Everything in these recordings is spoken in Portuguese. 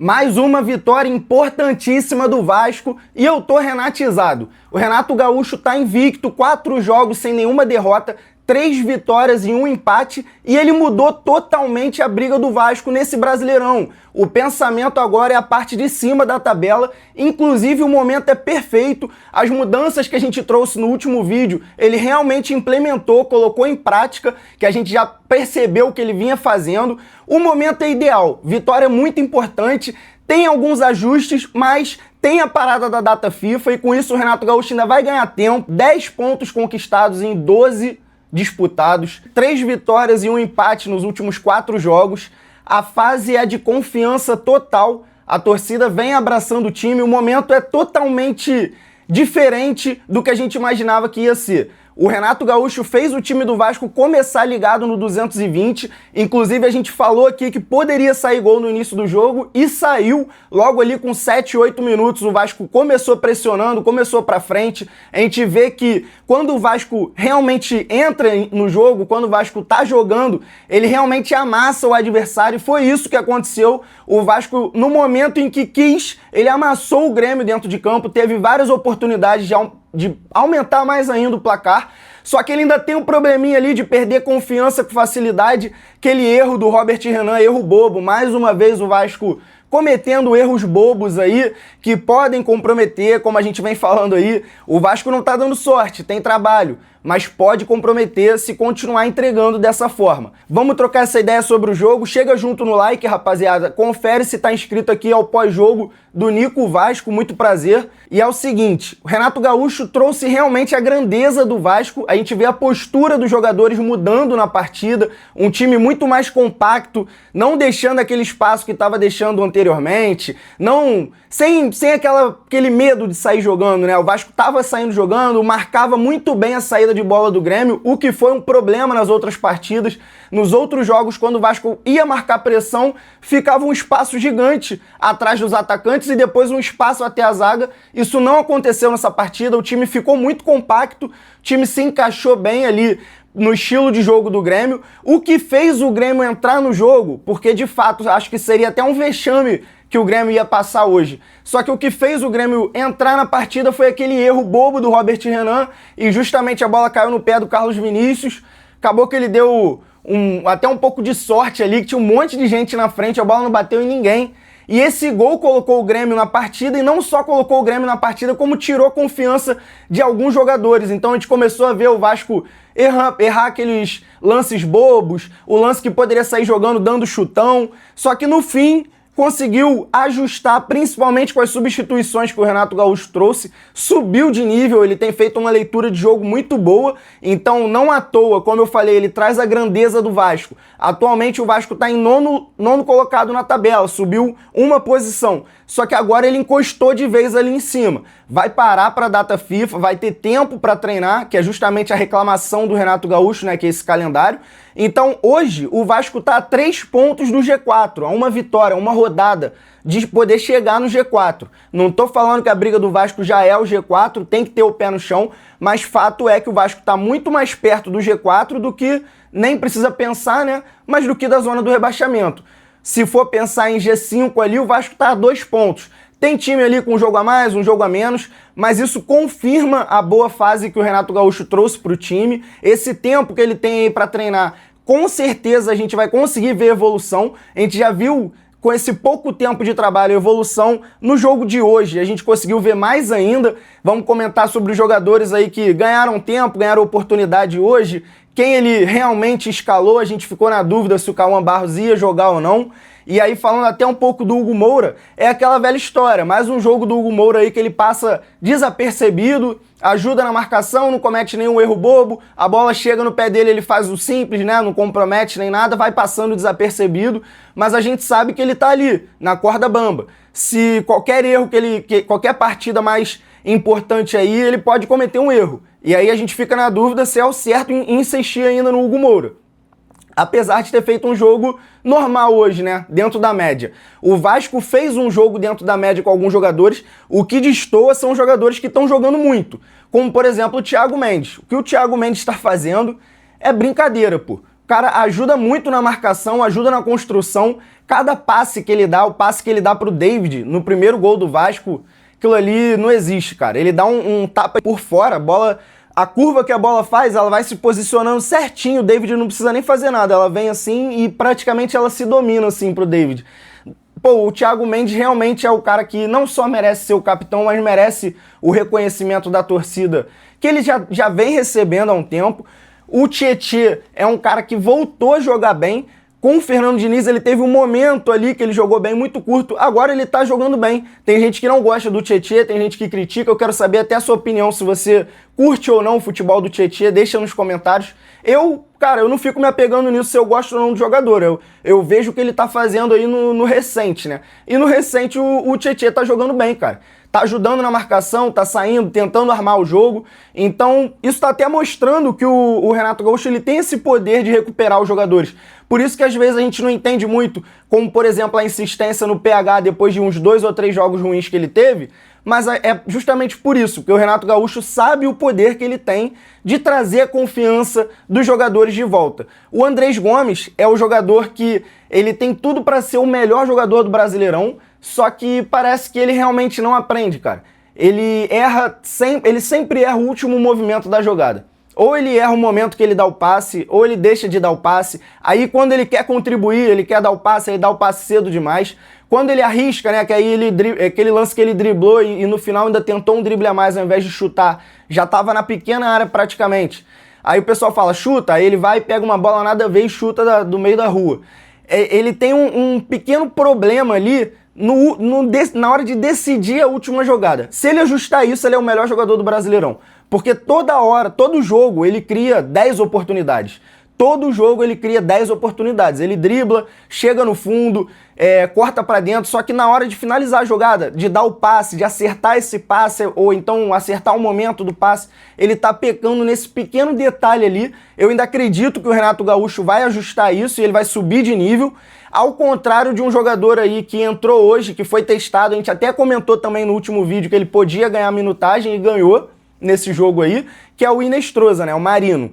Mais uma vitória importantíssima do Vasco e eu tô renatizado. O Renato Gaúcho tá invicto, 4 jogos sem nenhuma derrota, 3 vitórias e 1 empate, e ele mudou totalmente a briga do Vasco nesse Brasileirão. O pensamento agora é a parte de cima da tabela, inclusive o momento é perfeito, as mudanças que a gente trouxe no último vídeo, ele realmente implementou, colocou em prática, que a gente já percebeu o que ele vinha fazendo. O momento é ideal, vitória muito importante, tem alguns ajustes, mas tem a parada da data FIFA, e com isso o Renato Gaúcho ainda vai ganhar tempo, 10 pontos conquistados em 12 disputados, 3 vitórias e 1 empate nos últimos 4 jogos. A fase é de confiança total, a torcida vem abraçando o time, o momento é totalmente diferente do que a gente imaginava que ia ser. O Renato Gaúcho fez o time do Vasco começar ligado no 220, inclusive a gente falou aqui que poderia sair gol no início do jogo e saiu logo ali com 7, 8 minutos. O Vasco começou pressionando, começou pra frente. A gente vê que quando o Vasco realmente entra no jogo, quando o Vasco tá jogando, ele realmente amassa o adversário, e foi isso que aconteceu. O Vasco, no momento em que quis, ele amassou o Grêmio dentro de campo, teve várias oportunidades de aumentar mais ainda o placar, só que ele ainda tem um probleminha ali de perder confiança com facilidade, aquele erro do Robert Renan, erro bobo, mais uma vez o Vasco cometendo erros bobos aí, que podem comprometer, como a gente vem falando aí. O Vasco não tá dando sorte, tem trabalho, mas pode comprometer se continuar entregando dessa forma. Vamos trocar essa ideia sobre o jogo, chega junto no like, rapaziada, confere se tá inscrito aqui ao pós-jogo do Nico Vasco, muito prazer. E é o seguinte, o Renato Gaúcho trouxe realmente a grandeza do Vasco, a gente vê a postura dos jogadores mudando na partida, um time muito mais compacto, não deixando aquele espaço que estava deixando anteriormente, não sem aquele medo de sair jogando, né? O Vasco estava saindo jogando, marcava muito bem a saída de bola do Grêmio, o que foi um problema nas outras partidas. Nos outros jogos, quando o Vasco ia marcar pressão, ficava um espaço gigante atrás dos atacantes e depois um espaço até a zaga. Isso não aconteceu nessa partida, o time ficou muito compacto, o time se encaixou bem ali no estilo de jogo do Grêmio, o que fez o Grêmio entrar no jogo, porque de fato acho que seria até um vexame que o Grêmio ia passar hoje. Só que o que fez o Grêmio entrar na partida foi aquele erro bobo do Robert Renan, e justamente a bola caiu no pé do Carlos Vinícius, acabou que ele deu até um pouco de sorte ali, que tinha um monte de gente na frente, a bola não bateu em ninguém. E esse gol colocou o Grêmio na partida, e não só colocou o Grêmio na partida, como tirou a confiança de alguns jogadores. Então a gente começou a ver o Vasco errar aqueles lances bobos, o lance que poderia sair jogando, dando chutão. Só que no fim conseguiu ajustar, principalmente com as substituições que o Renato Gaúcho trouxe, subiu de nível, ele tem feito uma leitura de jogo muito boa, então não à toa, como eu falei, ele traz a grandeza do Vasco. Atualmente o Vasco está em nono colocado na tabela, subiu uma posição, só que agora ele encostou de vez ali em cima. Vai parar para a data FIFA, vai ter tempo para treinar, que é justamente a reclamação do Renato Gaúcho, né, que é esse calendário. Então hoje o Vasco está a 3 pontos do G4, a uma vitória, uma rodada de poder chegar no G4. Não estou falando que a briga do Vasco já é o G4, tem que ter o pé no chão, mas fato é que o Vasco está muito mais perto do G4 do que, nem precisa pensar, né, mas do que da zona do rebaixamento. Se for pensar em G5 ali, o Vasco está a 2 pontos. Tem time ali com um jogo a mais, um jogo a menos, mas isso confirma a boa fase que o Renato Gaúcho trouxe para o time. Esse tempo que ele tem aí para treinar, com certeza a gente vai conseguir ver evolução. A gente já viu, com esse pouco tempo de trabalho, evolução no jogo de hoje. A gente conseguiu ver mais ainda. Vamos comentar sobre os jogadores aí que ganharam tempo, ganharam oportunidade hoje. Quem ele realmente escalou, a gente ficou na dúvida se o Cauã Barros ia jogar ou não. E aí, falando até um pouco do Hugo Moura, é aquela velha história, mais um jogo do Hugo Moura aí que ele passa desapercebido, ajuda na marcação, não comete nenhum erro bobo, a bola chega no pé dele, ele faz o simples, né, não compromete nem nada, vai passando desapercebido, mas a gente sabe que ele tá ali, na corda bamba. Se qualquer erro qualquer partida mais importante aí, ele pode cometer um erro. E aí a gente fica na dúvida se é o certo em insistir ainda no Hugo Moura. Apesar de ter feito um jogo normal hoje, né, dentro da média. O Vasco fez um jogo dentro da média com alguns jogadores, o que destoa são os jogadores que estão jogando muito, como por exemplo o Thiago Mendes. O que o Thiago Mendes está fazendo é brincadeira, pô. O cara ajuda muito na marcação, ajuda na construção. Cada passe que ele dá, o passe que ele dá pro David no primeiro gol do Vasco, aquilo ali não existe, cara. Ele dá um tapa por fora, a bola, a curva que a bola faz, ela vai se posicionando certinho, o David não precisa nem fazer nada, ela vem assim e praticamente ela se domina assim pro David. Pô, o Thiago Mendes realmente é o cara que não só merece ser o capitão, mas merece o reconhecimento da torcida, que ele já vem recebendo há um tempo. O Tietê é um cara que voltou a jogar bem. Com o Fernando Diniz, ele teve um momento ali que ele jogou bem, muito curto. Agora ele tá jogando bem. Tem gente que não gosta do Tietê, tem gente que critica. Eu quero saber até a sua opinião, se você curte ou não o futebol do Tietê. Deixa nos comentários. Cara, eu não fico me apegando nisso se eu gosto ou não do jogador. Eu vejo o que ele tá fazendo aí no recente, né? E no recente o Tietê tá jogando bem, cara. Tá ajudando na marcação, tá saindo, tentando armar o jogo. Então, isso tá até mostrando que o Renato Gaúcho ele tem esse poder de recuperar os jogadores. Por isso que às vezes a gente não entende muito, como por exemplo a insistência no PH depois de uns 2 ou 3 jogos ruins que ele teve, mas é justamente por isso, que o Renato Gaúcho sabe o poder que ele tem de trazer a confiança dos jogadores de volta. O Andrés Gomes é o jogador que ele tem tudo para ser o melhor jogador do Brasileirão, só que parece que ele realmente não aprende, cara. Ele sempre erra o último movimento da jogada. Ou ele erra o momento que ele dá o passe, ou ele deixa de dar o passe. Aí quando ele quer contribuir, ele quer dar o passe, ele dá o passe cedo demais. Quando ele arrisca, né, que aí aquele lance que ele driblou e no final ainda tentou um drible a mais ao invés de chutar, já estava na pequena área praticamente. Aí o pessoal fala, chuta, aí ele vai, pega uma bola nada a ver e chuta do meio da rua. Ele tem um pequeno problema ali na hora de decidir a última jogada. Se ele ajustar isso, ele é o melhor jogador do Brasileirão. Porque toda hora, todo jogo, ele cria 10 oportunidades. Todo jogo ele cria 10 oportunidades. Ele dribla, chega no fundo, corta pra dentro, só que na hora de finalizar a jogada, de dar o passe, de acertar esse passe, ou então acertar o momento do passe, ele tá pecando nesse pequeno detalhe ali. Eu ainda acredito que o Renato Gaúcho vai ajustar isso e ele vai subir de nível. Ao contrário de um jogador aí que entrou hoje, que foi testado, a gente até comentou também no último vídeo que ele podia ganhar minutagem e ganhou nesse jogo aí, que é o Inestrosa, né, o Marino.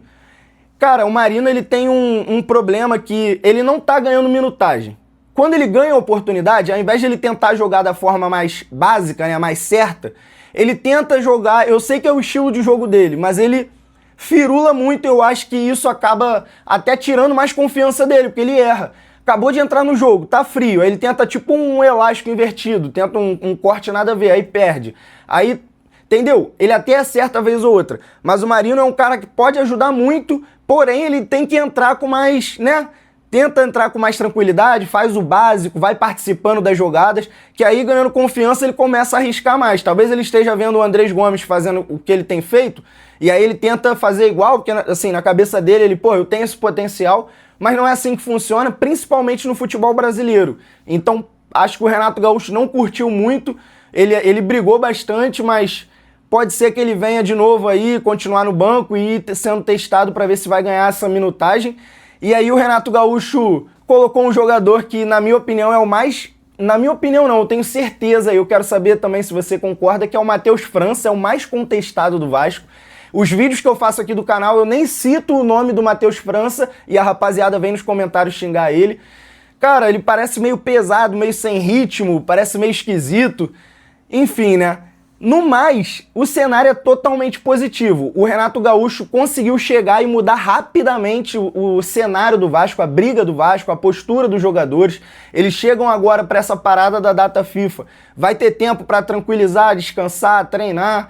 Cara, o Marino ele tem um problema que ele não tá ganhando minutagem. Quando ele ganha a oportunidade, ao invés de ele tentar jogar da forma mais básica, né, mais certa, ele tenta jogar, eu sei que é o estilo de jogo dele, mas ele firula muito e eu acho que isso acaba até tirando mais confiança dele, porque ele erra. Acabou de entrar no jogo, tá frio, aí ele tenta tipo um elástico invertido, tenta um corte nada a ver, aí perde. Aí, entendeu? Ele até acerta a vez ou outra, mas o Marino é um cara que pode ajudar muito, porém ele tem que entrar com mais, né? Tenta entrar com mais tranquilidade, faz o básico, vai participando das jogadas, que aí ganhando confiança ele começa a arriscar mais. Talvez ele esteja vendo o Andrés Gomes fazendo o que ele tem feito, e aí ele tenta fazer igual, porque assim, na cabeça dele, eu tenho esse potencial, mas não é assim que funciona, principalmente no futebol brasileiro. Então, acho que o Renato Gaúcho não curtiu muito, ele brigou bastante, mas pode ser que ele venha de novo aí, continuar no banco e ir sendo testado para ver se vai ganhar essa minutagem. E aí o Renato Gaúcho colocou um jogador que, na minha opinião, é o mais... Na minha opinião não, eu tenho certeza, e eu quero saber também se você concorda, que é o Matheus França, é o mais contestado do Vasco. Os vídeos que eu faço aqui do canal, eu nem cito o nome do Matheus França e a rapaziada vem nos comentários xingar ele. Cara, ele parece meio pesado, meio sem ritmo, parece meio esquisito. Enfim, né? No mais, o cenário é totalmente positivo. O Renato Gaúcho conseguiu chegar e mudar rapidamente o cenário do Vasco, a briga do Vasco, a postura dos jogadores. Eles chegam agora para essa parada da data FIFA. Vai ter tempo para tranquilizar, descansar, treinar.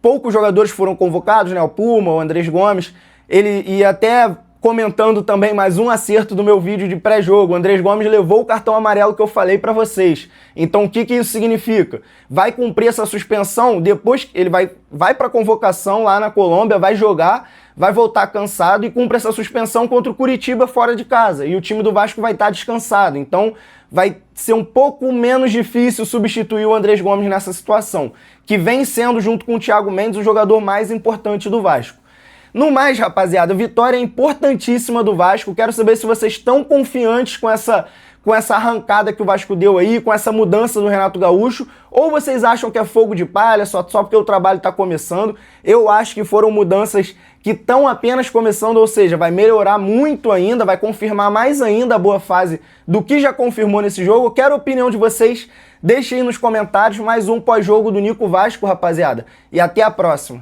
Poucos jogadores foram convocados, né? O Puma, o Andrés Gomes. E até comentando também mais um acerto do meu vídeo de pré-jogo. O Andrés Gomes levou o cartão amarelo que eu falei para vocês. Então o que isso significa? Vai cumprir essa suspensão, depois ele vai para a convocação lá na Colômbia, vai jogar, vai voltar cansado e cumpre essa suspensão contra o Curitiba fora de casa. E o time do Vasco vai estar descansado. Então vai ser um pouco menos difícil substituir o Andrés Gomes nessa situação, que vem sendo, junto com o Thiago Mendes, o jogador mais importante do Vasco. No mais, rapaziada, vitória importantíssima do Vasco. Quero saber se vocês estão confiantes com com essa arrancada que o Vasco deu aí, com essa mudança do Renato Gaúcho, ou vocês acham que é fogo de palha, só porque o trabalho está começando? Eu acho que foram mudanças que estão apenas começando, ou seja, vai melhorar muito ainda, vai confirmar mais ainda a boa fase do que já confirmou nesse jogo. Eu quero a opinião de vocês, deixem aí nos comentários mais um pós-jogo do Nico Vasco, rapaziada, e até a próxima.